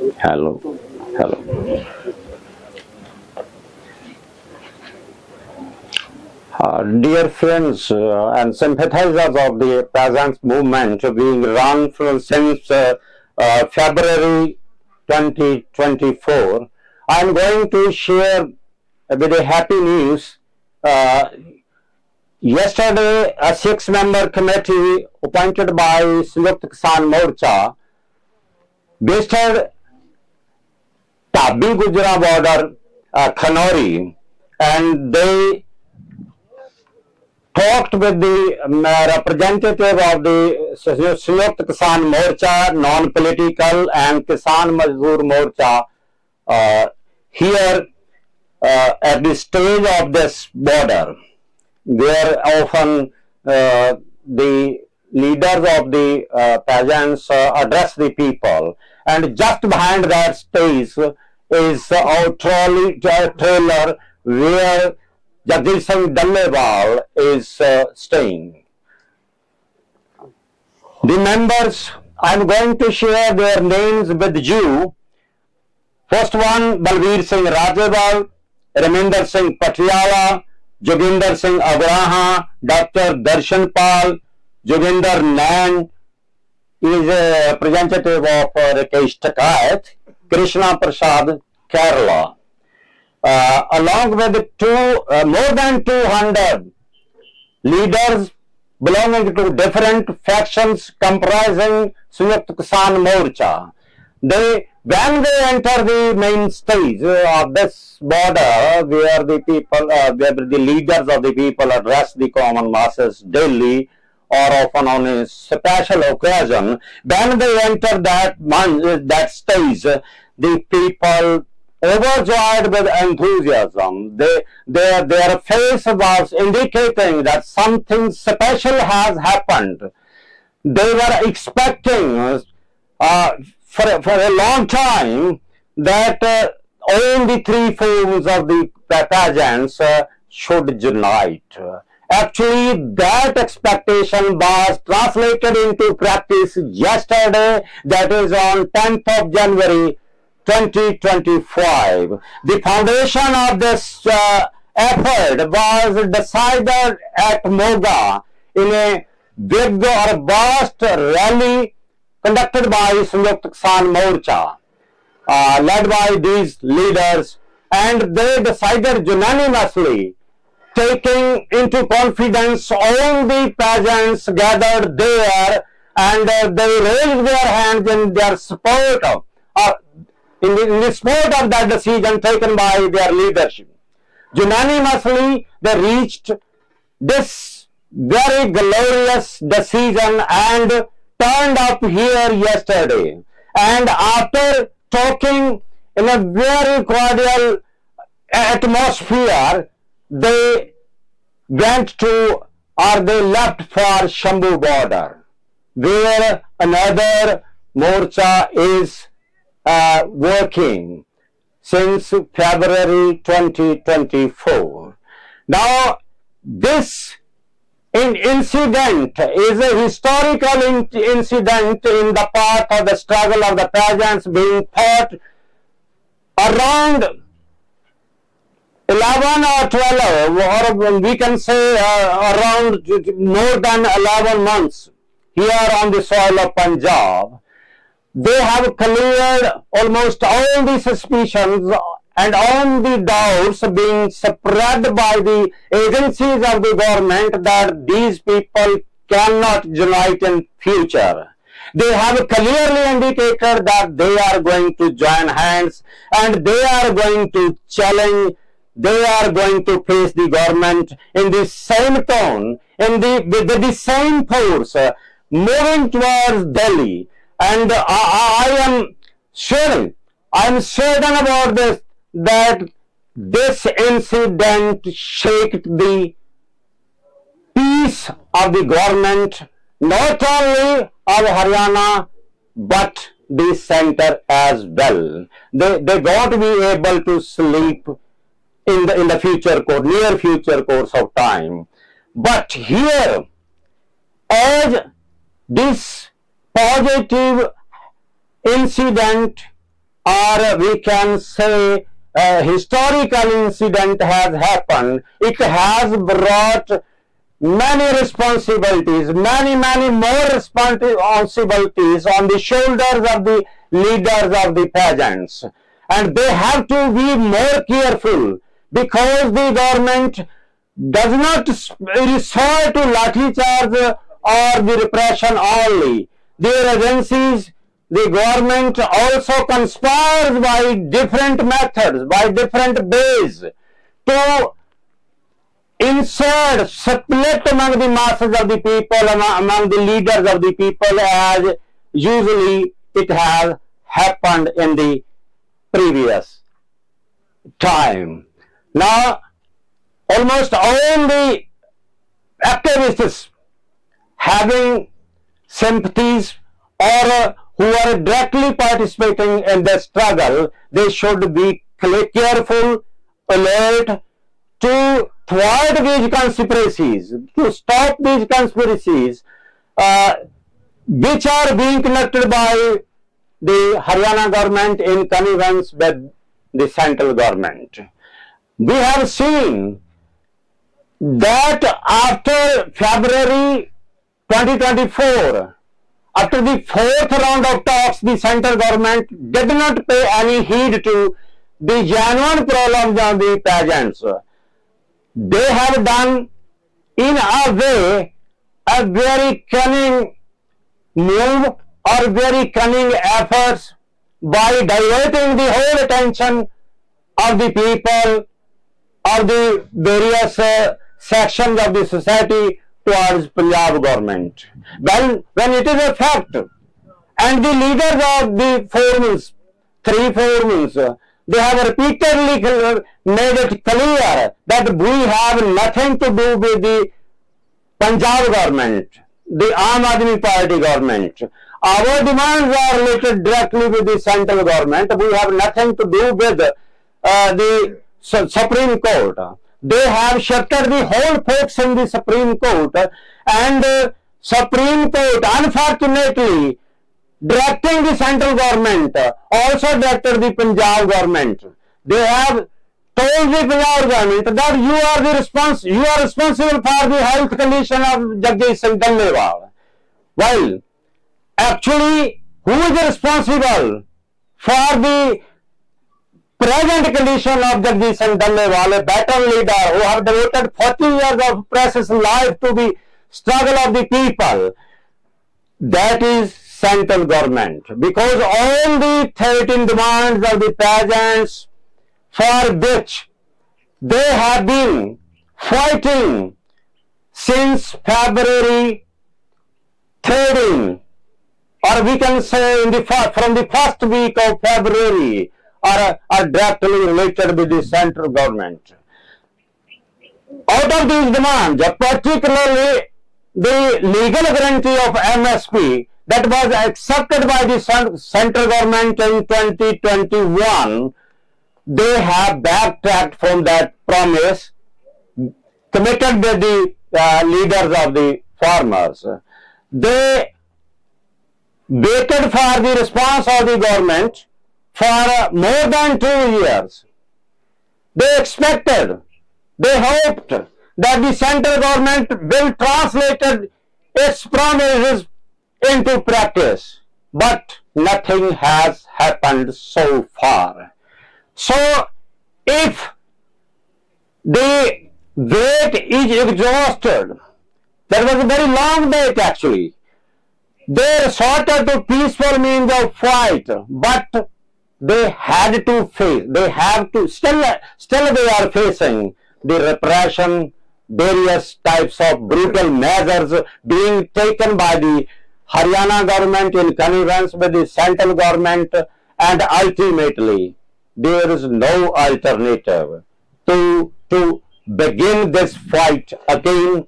Hello, hello. Dear friends and sympathizers of the peasants movement being run since February 2024, I am going to share with a happy news. Uh, Yesterday, a six-member committee appointed by Sanjukta Kisan Morcha visited Tabi Gujra border, Khanori, and they talked with the representative of the Sanjukta Kisan Morcha, non-political, and Kisan Mazdoor Morcha here at the stage of this border, where often the leaders of the peasants address the people. And just behind that stage is our trailer where Jagdish Singh Dallewal is staying. The members, I'm going to share their names with you. First one, Balveer Singh Rajewal, Raminder Singh Patiala, Joginder Singh Agraha, Dr. Darshan Pal, Joginder Nain is a representative of Rakesh Takayat, Krishna Prasad, Kerala. Along with more than 200 leaders belonging to different factions comprising Sanjukta Kisan Morcha. When they enter the main stage of this border, where the people, where the leaders of the people address the common masses daily or often on a special occasion, when they enter that stage, the people overjoyed with enthusiasm. Their face was indicating that something special has happened. They were expecting for a long time that all the three forms of the peasants should unite. Actually, that expectation was translated into practice yesterday, that is on 10th of January 2025. The foundation of this effort was decided at Moga in a big or vast rally conducted by Sanjukta Kisan Morcha, led by these leaders, and they decided unanimously, taking into confidence all the peasants gathered there, and they raised their hands in their support of, in the support of that decision taken by their leadership. Unanimously, they reached this very glorious decision and turned up here yesterday. And after talking in a very cordial atmosphere, they went to, or they left for Shambhu border, where another morcha is working since February 2024. Now, this incident is a historical incident in the path of the struggle of the peasants being fought around 11 or 12, or we can say around more than 11 months here on the soil of Punjab. They have cleared almost all the suspicions and all the doubts being spread by the agencies of the government that these people cannot unite in future. They have clearly indicated that they are going to join hands and they are going to challenge, they are going to face the government in the same tone, with the same force, moving towards Delhi. And I am certain about this, that this incident shaked the peace of the government, not only of Haryana, but the center as well. They won't be able to sleep in the future course, near future course of time. But here, as this positive incident or we can say a historical incident has happened, it has brought many responsibilities, many more responsibilities on the shoulders of the leaders of the pageants, and they have to be more careful, because the government does not resort to lathi charge or the repression only. Their agencies, the government also conspires by different methods, by different ways, to insert, split among the masses of the people, among the leaders of the people, as usually it has happened in the previous time. Now, almost all the activists having sympathies or who are directly participating in the struggle, they should be careful, alert to thwart these conspiracies, to stop these conspiracies which are being conducted by the Haryana government in connivance with the central government. We have seen that after February 2024, after the fourth round of talks, the central government did not pay any heed to the genuine problems of the pageants. They have done, in a way, a very cunning move or very cunning efforts by diverting the whole attention of the people, of the various sections of the society towards Punjab government. When it is a fact, and the leaders of the forums, three forums, they have repeatedly made it clear that we have nothing to do with the Punjab government, the Aam Aadmi Party government. Our demands are related directly with the central government. We have nothing to do with the Supreme Court. They have shifted the whole focus in the Supreme Court, and Supreme Court, unfortunately, directing the central government, also directed the Punjab government. They have told the Punjab government that you are responsible for the health condition of Jagdish Singh Dannewal. While actually, who is responsible for the present condition of Jagdish Singh Dannewal, a veteran leader who have devoted 40 years of precious life to the struggle of the people? That is central government, because all the 13 demands of the peasants for which they have been fighting since February 13, or we can say from the first week of February, are directly related with the central government. Out of these demands, particularly the legal guarantee of MSP that was accepted by the central government in 2021, they have backtracked from that promise committed by the leaders of the farmers. They waited for the response of the government for more than 2 years. They expected, they hoped that the central government will translate its promises into practice, but nothing has happened so far. So, if the wait is exhausted, that was a very long wait actually. They resorted to peaceful means of fight, but they had to face, they have to, still they are facing the repression, various types of brutal measures being taken by the Haryana government in connivance with the central government, and ultimately there is no alternative to begin this fight again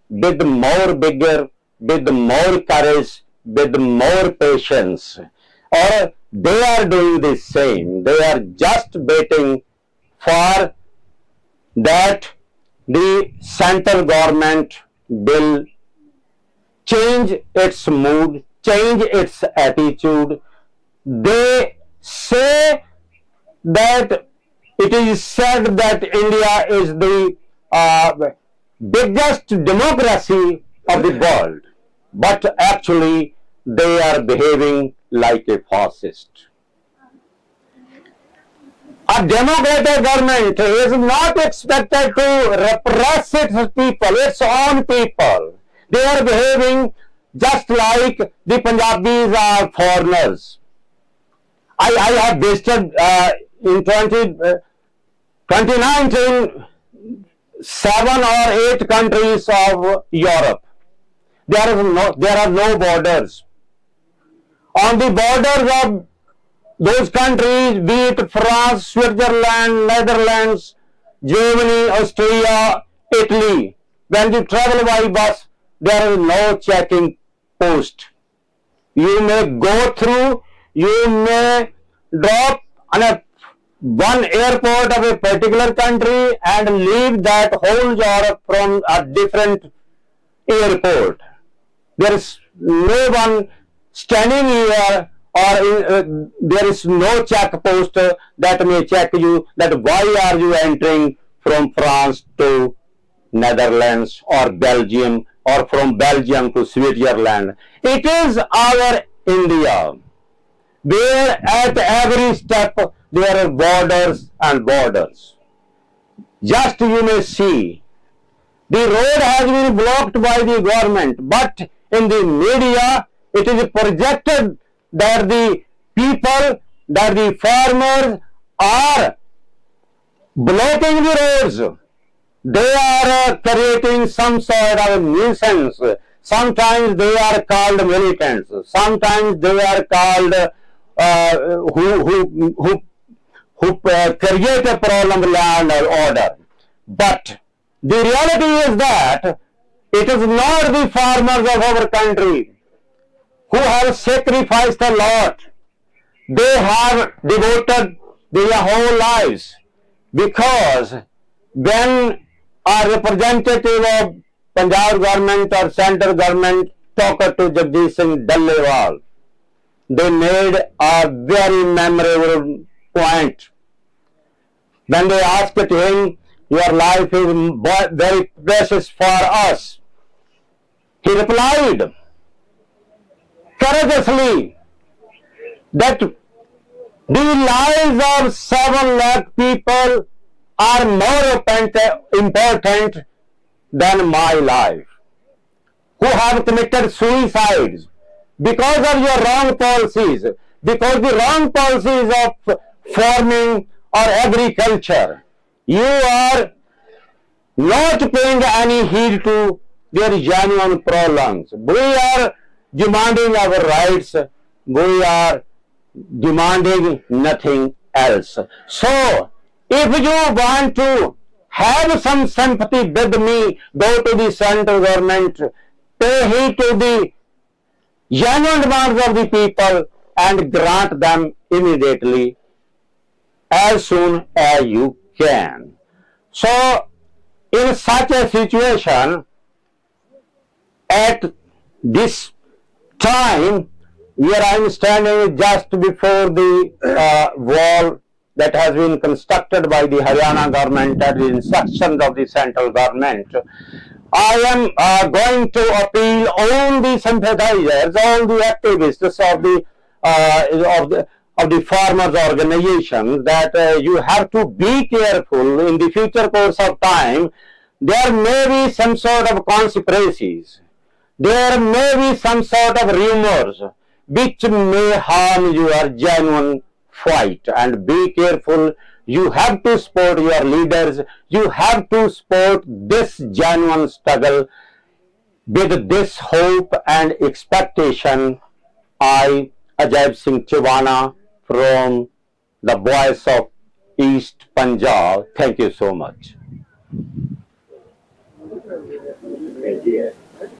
with more vigor, with more courage, with more patience. Or they are doing the same. They are just waiting for that the central government will change its mood, change its attitude. They say that it is said that India is the biggest democracy of the world, but actually they are behaving like a fascist. A democratic government is not expected to repress its people, its own people. They are behaving just like the Punjabis are foreigners. I have visited in 2019 7 or 8 countries of Europe. There are no borders. On the borders of those countries, be it France, Switzerland, Netherlands, Germany, Austria, Italy, when you travel by bus, there is no checking post. You may go through, you may drop on one airport of a particular country and leave that whole Europe from a different airport. There is no one standing here, or there is no check post that may check you that why are you entering from France to Netherlands or Belgium, or from Belgium to Switzerland. It is our India, where at every step there are borders and borders. Just you may see, the road has been blocked by the government, but in the media it is projected that the people, that the farmers are blocking the roads. They are creating some sort of nuisance. Sometimes they are called militants. Sometimes they are called who create a problem, land or order. But the reality is that it is not the farmers of our country who have sacrificed a lot. They have devoted their whole lives, because when a representative of Punjab government or central government talked to Jagdish Singh Dhaliwal, they made a very memorable point. When they asked him, your life is very precious for us, he replied courageously that the lives of 7 lakh people are more important than my life, who have committed suicides because of your wrong policies, because the wrong policies of farming or agriculture. You are not paying any heed to their genuine problems. We are demanding our rights. We are demanding nothing else. So, if you want to have some sympathy with me, go to the central government, pay heed to the genuine demands of the people and grant them immediately, as soon as you can. So, in such a situation, at this time, where I am standing just before the wall that has been constructed by the Haryana government at the instructions of the central government, I am going to appeal all the sympathizers, all the activists of the farmers' organizations, that you have to be careful in the future course of time. There may be some sort of conspiracies. There may be some sort of rumors which may harm your genuine fight, and be careful. You have to support your leaders. You have to support this genuine struggle. With this hope and expectation, I, Ajaib Singh Chiwana, from the Voice of East Punjab. Thank you so much.